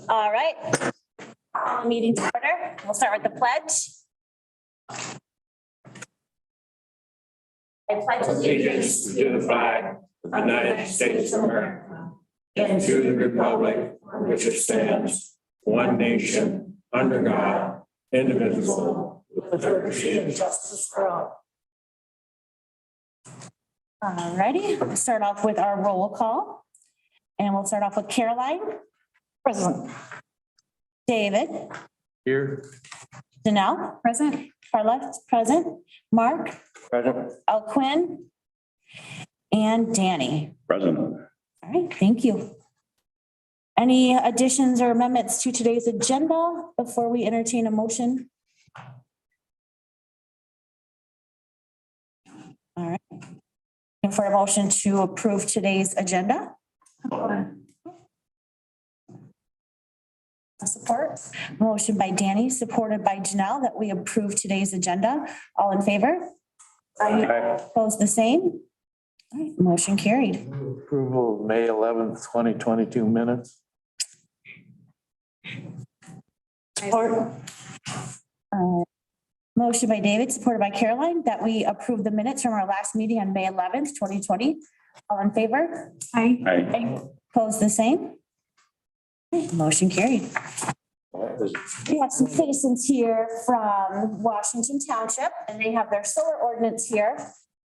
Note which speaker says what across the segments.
Speaker 1: All right. Meeting to order. We'll start with the pledge. I pledge
Speaker 2: Allegiance to the flag of the United States of America and to the republic for which it stands, one nation, under God, indivisible, with liberty and justice for all.
Speaker 1: All righty, we'll start off with our roll call. And we'll start off with Caroline. Present. David.
Speaker 2: Here.
Speaker 1: Janelle. Present. Carla. Present. Mark.
Speaker 2: Present.
Speaker 1: Quinn. And Danny.
Speaker 2: Present.
Speaker 1: All right, thank you. Any additions or amendments to today's agenda before we entertain a motion? All right. And for a motion to approve today's agenda? Support. Motion by Danny, supported by Janelle, that we approve today's agenda. All in favor?
Speaker 2: Aye.
Speaker 1: Opposed, the same? All right, motion carried.
Speaker 3: Approval of May 11th, 2022 minutes.
Speaker 1: Support. Motion by David, supported by Caroline, that we approve the minutes from our last meeting on May 11th, 2020. All in favor?
Speaker 2: Aye.
Speaker 1: Opposed, the same? Motion carried. We have some citizens here from Washington Township, and they have their solar ordinance here.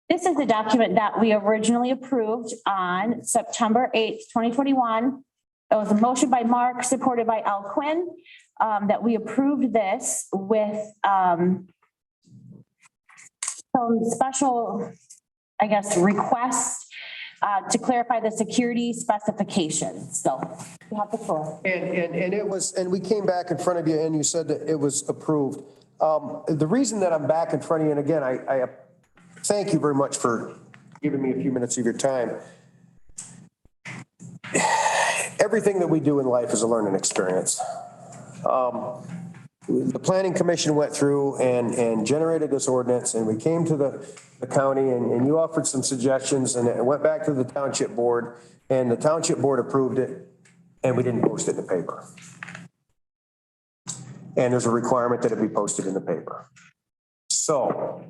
Speaker 1: This is the document that we originally approved on September 8th, 2021. It was a motion by Mark, supported by Quinn, that we approved this with some special, I guess, requests to clarify the security specifications. So you have the floor.
Speaker 4: And it was, and we came back in front of you and you said that it was approved. The reason that I'm back in front of you, and again, I thank you very much for giving me a few minutes of your time. Everything that we do in life is a learning experience. The planning commission went through and generated this ordinance, and we came to the county and you offered some suggestions, and it went back to the township board, and the township board approved it, and we didn't post it in the paper. And there's a requirement that it be posted in the paper. So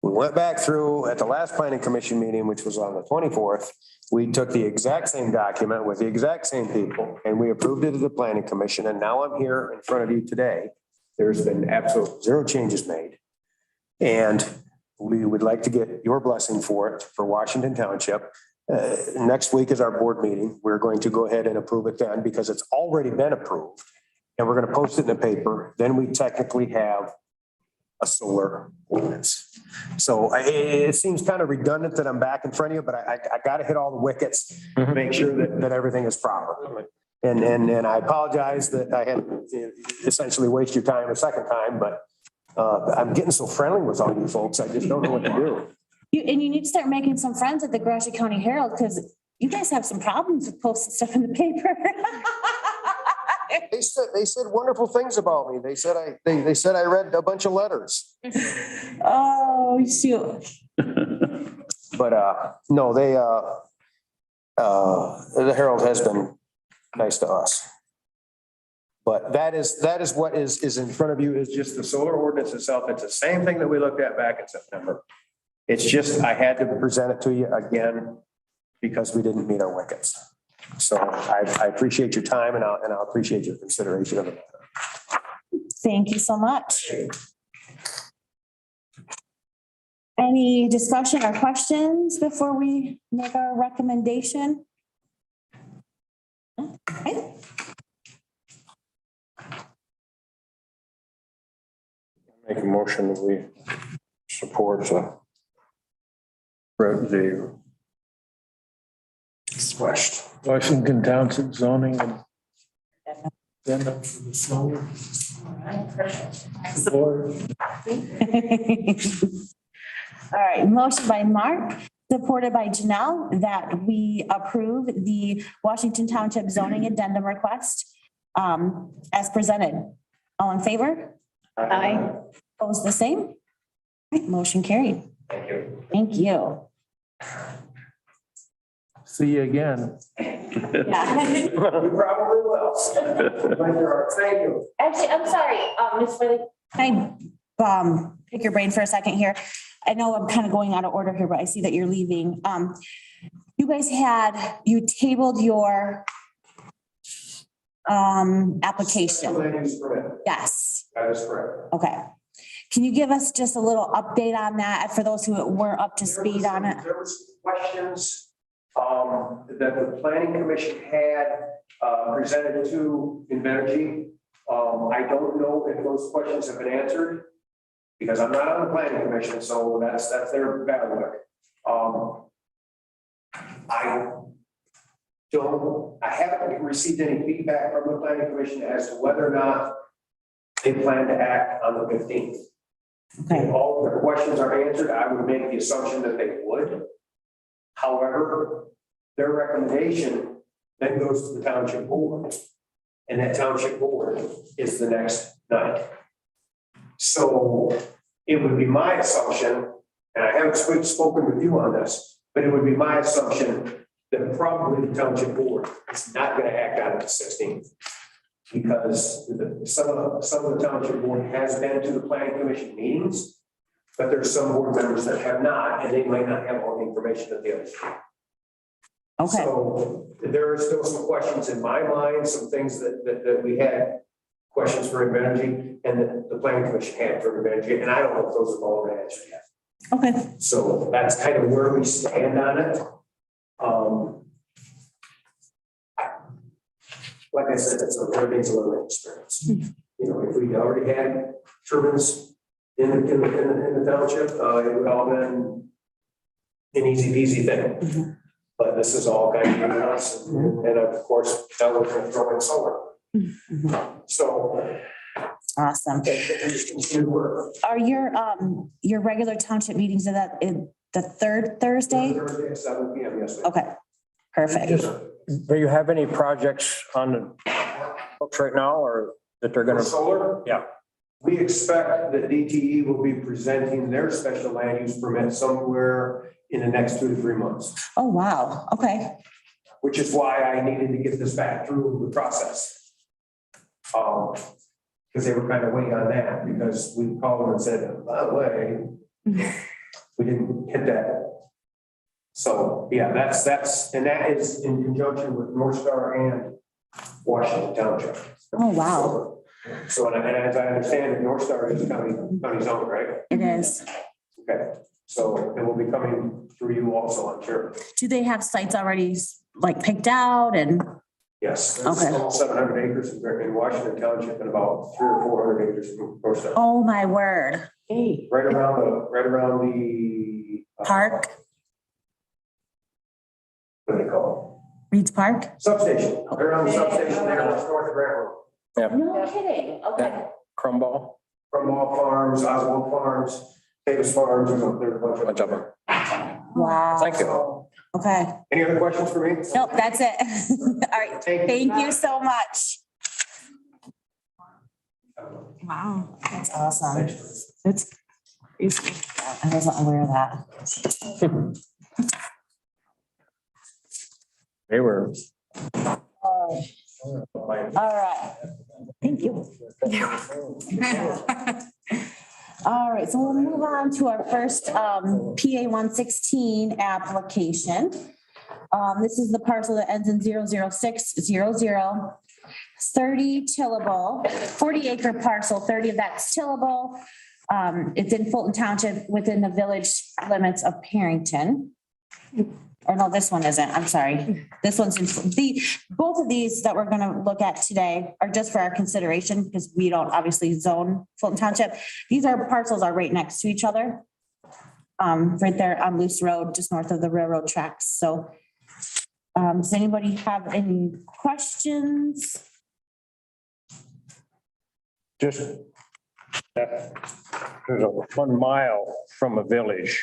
Speaker 4: we went back through at the last planning commission meeting, which was on the 24th. We took the exact same document with the exact same people, and we approved it at the planning commission. And now I'm here in front of you today. There's been absolute zero changes made. And we would like to get your blessing for it for Washington Township. Next week is our board meeting. We're going to go ahead and approve it then because it's already been approved. And we're going to post it in the paper. Then we technically have a solar ordinance. So it seems kind of redundant that I'm back in front of you, but I got to hit all the wickets to make sure that everything is proper. And I apologize that I had essentially waste your time a second time, but I'm getting so friendly with all you folks. I just don't know what to do.
Speaker 1: And you need to start making some friends at the Gratiot County Herald, because you guys have some problems with posting stuff in the paper.
Speaker 4: They said wonderful things about me. They said I read a bunch of letters.
Speaker 1: Oh, you see.
Speaker 4: But no, the Herald has been nice to us. But that is what is in front of you, is just the solar ordinance itself. It's the same thing that we looked at back in September. It's just I had to present it to you again because we didn't meet our wickets. So I appreciate your time, and I'll appreciate your consideration of it.
Speaker 1: Thank you so much. Any discussion or questions before we make our recommendation? Okay.
Speaker 2: Make a motion that we support the
Speaker 3: Washington Township zoning and agenda for the solar. Support.
Speaker 1: All right, motion by Mark, supported by Janelle, that we approve the Washington Township zoning addendum request as presented. All in favor? Aye. Opposed, the same? All right, motion carried.
Speaker 4: Thank you.
Speaker 1: Thank you.
Speaker 3: See you again.
Speaker 1: Yeah.
Speaker 4: You probably will. Thank you.
Speaker 1: Actually, I'm sorry, Ms. Worley, can I, pick your brain for a second here? I know I'm kind of going out of order here, but I see that you're leaving. You guys you tabled your application.
Speaker 4: Land use permit.
Speaker 1: Yes,
Speaker 4: That is correct.
Speaker 1: okay. Can you give us just a little update on that for those who weren't up to speed on it?
Speaker 4: There were some questions that the planning commission had presented to Invenergy. I don't know if those questions have been answered because I'm not on the planning commission, so that's their bailiwick. I haven't received any feedback from the planning commission as to whether or not they plan to act on the 15th.
Speaker 1: Okay,
Speaker 4: If all the questions are answered, I would make the assumption that they would. However, their recommendation then goes to the township board. And that township board is the next night. So it would be my assumption, and I haven't spoken with you on this, but it would be my assumption that probably the township board is not going to act on it the 16th. Because some of the township board has been to the planning commission meetings, but there's some board members that have not, and they might not have all the information that the others do.
Speaker 1: okay,
Speaker 4: So there are still some questions in my mind, some things that we had questions for Invenergy and that the planning commission had for Invenergy, and I don't know if those have all been answered yet.
Speaker 1: okay,
Speaker 4: So that's kind of where we stand on it. Like I said, everything's a learning experience. You know, if we already had turbines in the township, it would all been an easy peasy thing. But this is all kind of new to us, and of course, now we're going to throw in solar. So.
Speaker 1: awesome.
Speaker 4: it just continue to work.
Speaker 1: Are your regular township meetings, is that in the third Thursday?
Speaker 4: Thursday at 7 p.m. Yes. ma'am.
Speaker 1: Okay, perfect.
Speaker 5: Do you have any projects on the books right now or that they're
Speaker 4: For
Speaker 5: gonna?
Speaker 4: solar?
Speaker 5: Yeah.
Speaker 4: We expect that DTE will be presenting their special land use permit somewhere in the next 2 to 3 months,
Speaker 1: Oh, wow, okay,
Speaker 4: which is why I needed to get this back through the process. Because they were kind of waiting on that, because we called them and said, by the way, we didn't hit that. So, yeah, and that is in conjunction with North Star and Washington Township.
Speaker 1: oh, wow,
Speaker 4: So, and as I understand it, North Star is county zone, right?
Speaker 1: it is.
Speaker 4: Okay, so it will be coming through you also, I'm sure.
Speaker 1: Do they have sites already like picked out and,
Speaker 4: Yes. There's
Speaker 1: Okay.
Speaker 4: almost 700 acres in Washington Township and about 300 or 400 acres in North Star.
Speaker 1: oh, my word,
Speaker 4: Right around the.
Speaker 1: Park,
Speaker 4: What do they call
Speaker 1: Reed's Park?
Speaker 4: it? Substation, right around the substation there, that's north of Grant Road.
Speaker 1: No kidding, okay.
Speaker 5: Crumball?
Speaker 4: From all farms, Oswald Farms, Davis Farms, there's a bunch of them.
Speaker 1: Wow.
Speaker 5: Thank you.
Speaker 1: Okay,
Speaker 4: Any other questions for me?
Speaker 1: nope, that's it. All right, thank you so much. Wow, that's awesome. It's. I wasn't aware of that.
Speaker 5: They were.
Speaker 1: All right, thank you. All right, so we'll move on to our first PA 116 application. This is the parcel that ends in 00600. 30 tillable, 40 acre parcel, 30 of that's tillable. It's in Fulton Township within the village limits of Parrington. Or no, this one isn't, I'm sorry. This one's in, both of these that we're gonna look at today are just for our consideration because we don't obviously zone Fulton Township. These are parcels are right next to each other. Right there on Loose Road, just north of the railroad tracks. So does anybody have any questions?
Speaker 5: Just that there's a 1 mile from a village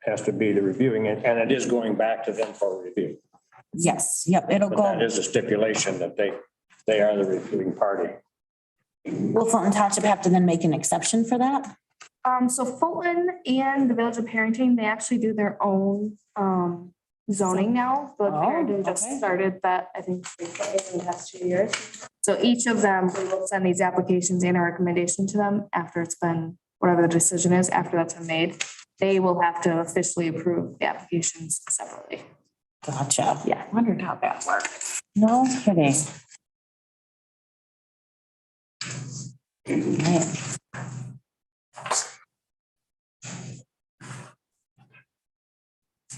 Speaker 5: has to be the reviewing it, and it is going back to them for review.
Speaker 1: Yes, yep, it'll
Speaker 5: But that
Speaker 1: go.
Speaker 5: is a stipulation that they are the reviewing party.
Speaker 1: Will Fulton Township have to then make an exception for that?
Speaker 6: So Fulton and the Village of Parrington, they actually do their own zoning now. The
Speaker 1: Oh,
Speaker 6: Clarendon just
Speaker 1: okay.
Speaker 6: started that, I think, in the past 2 years. So each of them, we will send these applications and a recommendation to them after it's been, whatever the decision is, after that's been made. They will have to officially approve the applications separately.
Speaker 1: Gotcha.
Speaker 6: Yeah, wondered how that works.
Speaker 1: No kidding. Right.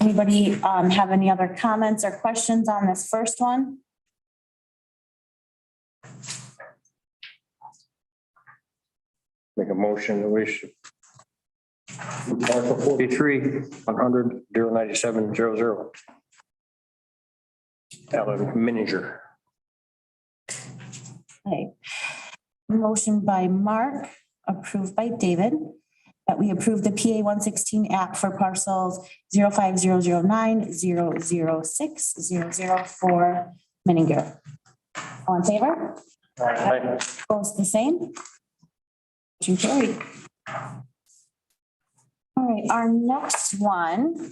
Speaker 1: Anybody have any other comments or questions on this first one?
Speaker 5: Make a motion that we should. Article 43, 100, 097, 00. Alan Manager.
Speaker 1: Okay. Motion by Mark, approved by David, that we approve the PA 116 app for parcels 05009-006-00 for Menninger. All in favor?
Speaker 5: Aye.
Speaker 1: Opposed, the same? Motion carried. All right, our next one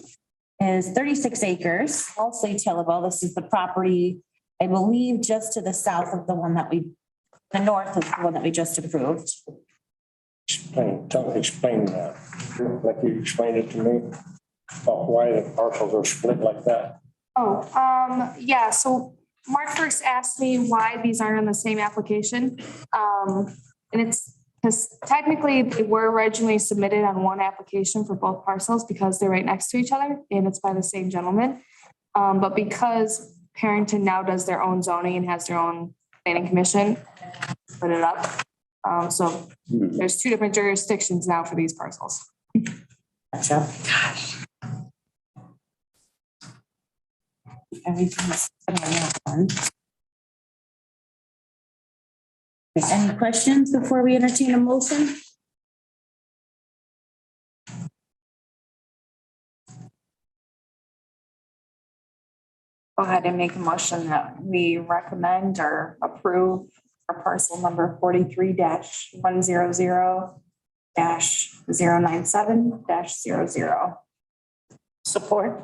Speaker 1: is 36 acres, also tillable. This is the property, I believe, just to the south of the one that the north of the one that we just approved.
Speaker 5: Explain that, like you explained it to me, about why the parcels are split like that.
Speaker 6: Yeah, so Mark first asked me why these aren't in the same application. And it's because technically they were originally submitted on one application for both parcels because they're right next to each other and it's by the same gentleman. But because Parrington now does their own zoning and has their own planning commission, split it up. So there's two different jurisdictions now for these parcels.
Speaker 1: Gotcha. Everything is good on that one. Any questions before we entertain a motion?
Speaker 7: Go ahead and make a motion that we recommend or approve for parcel number 43-100-097-00. Support.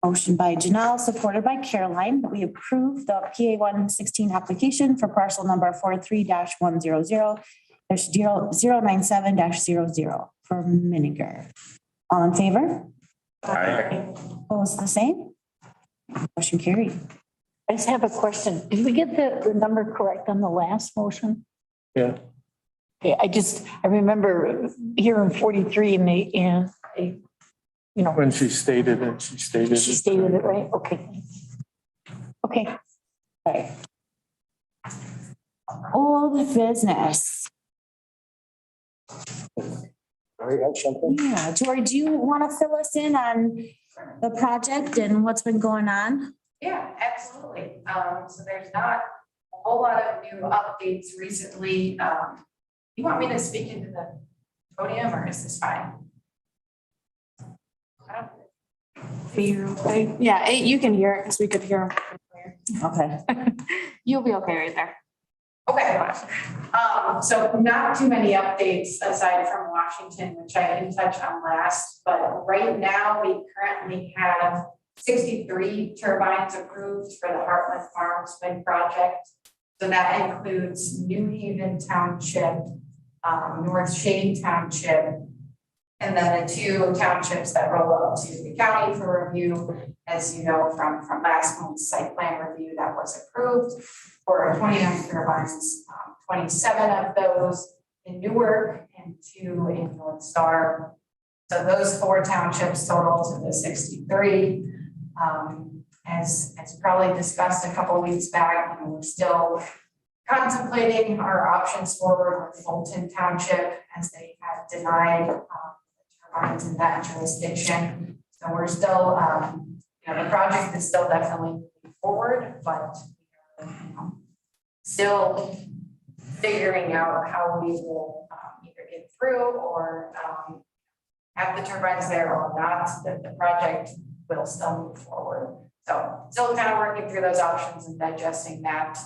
Speaker 1: Motion by Janelle, supported by Caroline, that we approve the PA 116 application for parcel number 43-100-097-00 for Miniger. All in favor?
Speaker 5: Aye.
Speaker 1: Opposed, the same? Motion carried.
Speaker 8: I just have a question. Did we get the number correct on the last motion?
Speaker 3: Yeah.
Speaker 8: Okay, I remember hearing 43 and they, you know,
Speaker 3: When she stated it, she stated
Speaker 8: she
Speaker 3: it.
Speaker 8: stated it right. Okay. Okay.
Speaker 1: All right. Old business. Yeah, Tori, do you want to fill us in on the project and what's been going on?
Speaker 9: Yeah, absolutely. So there's not a whole lot of new updates recently. You want me to speak into the podium or is this fine?
Speaker 6: Yeah, you can hear it because we could hear him.
Speaker 1: Okay.
Speaker 6: You'll be okay right there.
Speaker 9: Okay. So not too many updates aside from Washington, which I didn't touch on last, but right now we currently have 63 turbines approved for the Heartland Farms wind project. So that includes New Haven Township, North Shady Township, and then the two townships that roll up to the county for review. As you know, from last month's site plan review that was approved for 29 turbines, 27 of those in Newark and 2 in North Star. So those 4 townships total to the 63. As probably discussed a couple of weeks back, we're still contemplating our options forward with Fulton Township as they have denied turbines in that jurisdiction. So we're still, the project is still definitely moving forward, but still figuring out how we will either get through or have the turbines there or not. The project will still move forward. So still kind of working through those options and digesting that.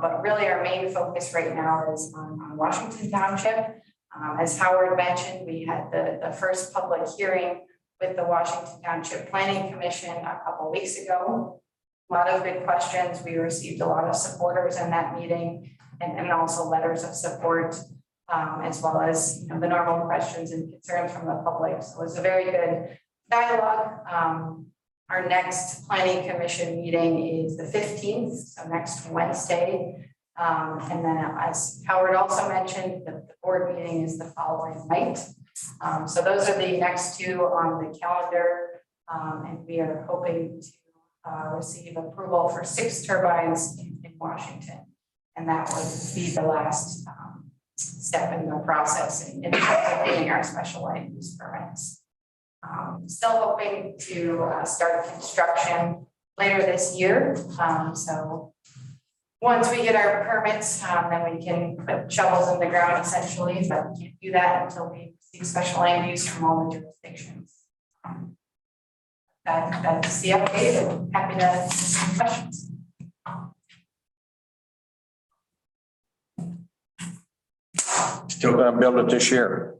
Speaker 9: But really our main focus right now is on Washington Township. As Howard mentioned, we had the first public hearing with the Washington Township Planning Commission a couple weeks ago. A lot of good questions. We received a lot of supporters in that meeting and also letters of support, as well as, you know, the normal questions and concerns from the public. So it was a very good dialogue. Our next planning commission meeting is the 15th, so next Wednesday. And then as Howard also mentioned, the board meeting is the following night. So those are the next two on the calendar. And we are hoping to receive approval for 6 turbines in Washington. And that would be the last step in the process in getting our special land use permits. Still hoping to start construction later this year. So once we get our permits, then we can put shovels in the ground essentially, but we can't do that until we receive special land use from all the jurisdictions. That's the update, and happy to answer questions.
Speaker 5: Still gonna build it this year.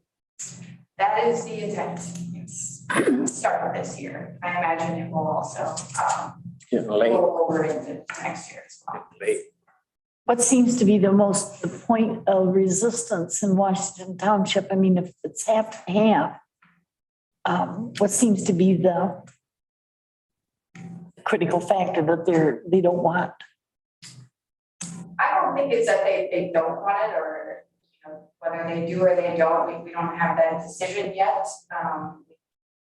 Speaker 9: That is the intent, yes. Start this year. I imagine it will also
Speaker 5: Getting late.
Speaker 9: go over into next year as well.
Speaker 8: What seems to be the point of resistance in Washington Township? I mean, if it's half and half, what seems to be the critical factor that they don't want?
Speaker 9: I don't think it's that they don't want it, or, you know, whether they do or they don't, we don't have that decision yet.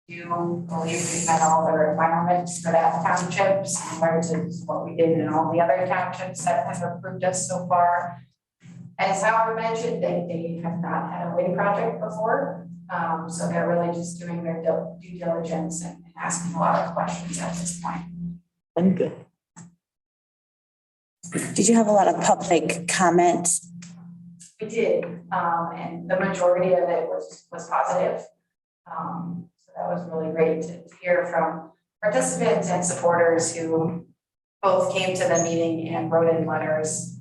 Speaker 9: We do believe we've met all the requirements for that township, similar to what we did in all the other townships that have approved us so far. As Howard mentioned, they have not had a wind project before. So they're really just doing their due diligence and asking a lot of questions at this point.
Speaker 8: And good.
Speaker 1: Did you have a lot of public comment?
Speaker 9: We did, and the majority of it was positive. So that was really great to hear from participants and supporters who both came to the meeting and wrote in letters.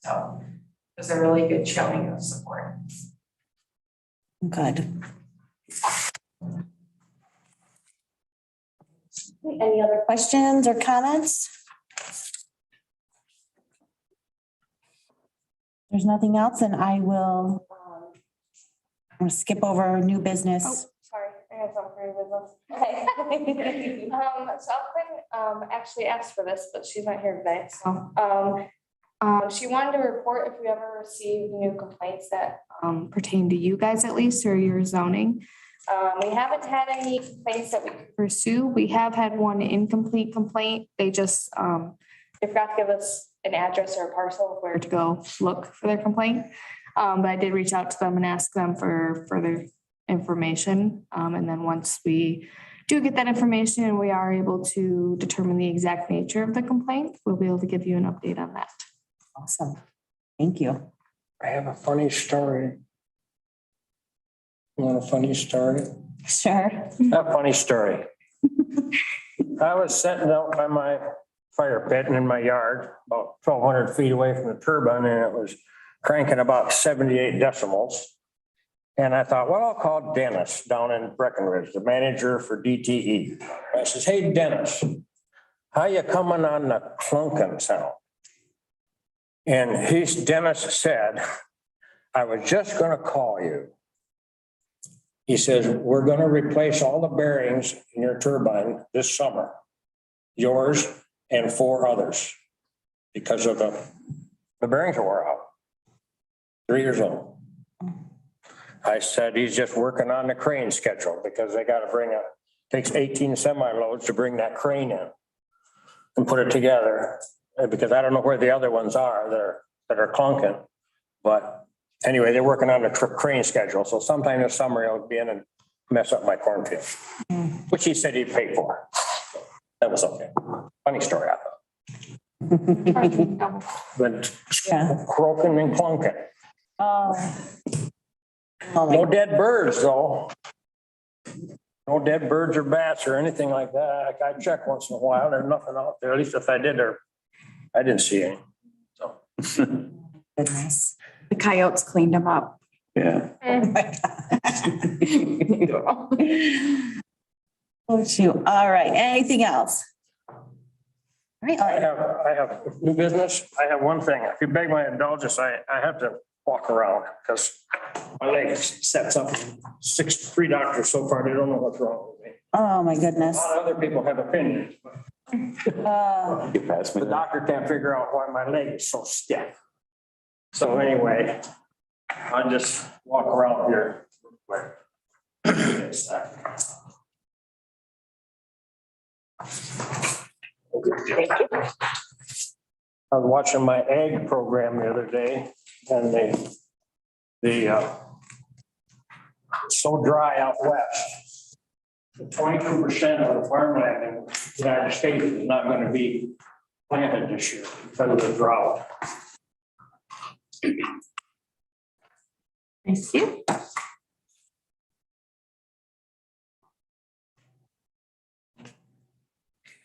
Speaker 9: So it was a really good showing of support.
Speaker 1: Good. Any other questions or comments? There's nothing else, and I will I'm gonna skip over new business.
Speaker 6: Sorry, I have something for you, business. So Quinn, actually asked for this, but she's not here today, so, she wanted to report if we ever received new complaints that, pertain to you guys at least, or your zoning. We haven't had any complaints that we could pursue. We have had one incomplete complaint. They just, they forgot to give us an address or a parcel of where to go look for their complaint. But I did reach out to them and ask them for further information. And then once we do get that information and we are able to determine the exact nature of the complaint, we'll be able to give you an update on that.
Speaker 1: Awesome. Thank you.
Speaker 5: I have a funny story. You want a funny story?
Speaker 1: Sure.
Speaker 5: A funny story. I was sitting out by my fire pit in my yard, about 1,200 feet away from the turbine, and it was cranking about 78 decimals. And I thought, well, I'll call Dennis down in Breckenridge, the manager for DTE. I says, hey, Dennis, how you coming on the clunking sound? And Dennis said, I was just gonna call you. He says, we're gonna replace all the bearings in your turbine this summer, yours and 4 others, because of the bearings are wore out. 3 years old. I said, he's just working on the crane schedule because they got to takes 18 semi-loads to bring that crane in and put it together. Because I don't know where the other ones are that are clunking. But anyway, they're working on the crane schedule. So sometime this summer he'll be in and mess up my cornfield, which he said he'd pay for. That was okay. Funny story, I thought. But
Speaker 1: Yeah.
Speaker 5: croaking and clunking. No dead birds, though. No dead birds or bats or anything like that. I check once in a while. There's nothing out there. At least if I did, I didn't see any. So.
Speaker 1: Goodness.
Speaker 7: The coyotes cleaned them up.
Speaker 3: Yeah.
Speaker 1: Oh, shoot. All right. Anything else? All right.
Speaker 5: I have new business. I have one thing. If you beg my indulgence, I have to walk around because my leg sets up. 3 doctors so far, they don't know what's wrong with me.
Speaker 1: Oh, my
Speaker 5: A
Speaker 1: goodness.
Speaker 5: lot of other people have opinions.
Speaker 1: Uh,
Speaker 3: You passed me
Speaker 5: The doctor can't figure out why my leg is so stiff. So anyway, I just walk around here. I was watching my ag program the other day and it's so dry out west. 22% of the farmland in the United States is not going to be planted this year because of the drought.
Speaker 6: Thank you.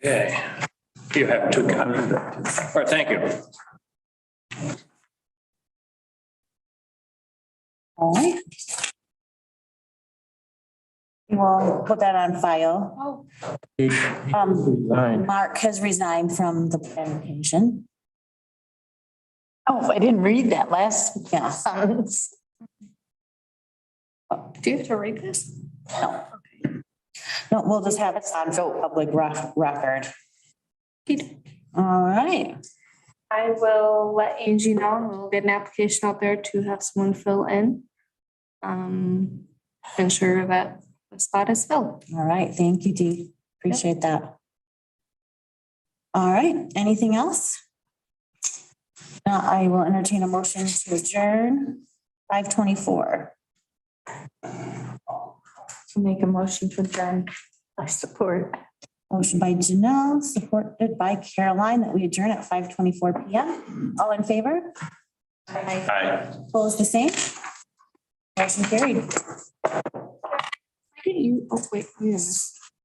Speaker 5: Okay, you have 2 copies. All right, thank you.
Speaker 1: all right. We'll put that on file.
Speaker 3: Nine.
Speaker 1: Mark has resigned from the planning commission.
Speaker 8: Oh, I didn't read that last
Speaker 1: Yeah.
Speaker 8: sentence.
Speaker 6: Do you have to read this?
Speaker 1: No. No, we'll just have it on public record. All right.
Speaker 6: I will let Angie know and we'll get an application out there to have someone fill in. Ensure that the spot is filled.
Speaker 1: All right. Thank you, Dee. Appreciate that. All right. Anything else? Now I will entertain a motion to adjourn 5:24.
Speaker 8: Make a motion to adjourn. I support.
Speaker 1: Motion by Janelle, supported by Caroline, that we adjourn at 5:24 PM. All in favor?
Speaker 2: Aye.
Speaker 1: Opposed, the same? Motion carried.
Speaker 6: Why didn't you, oh, wait, wait a minute.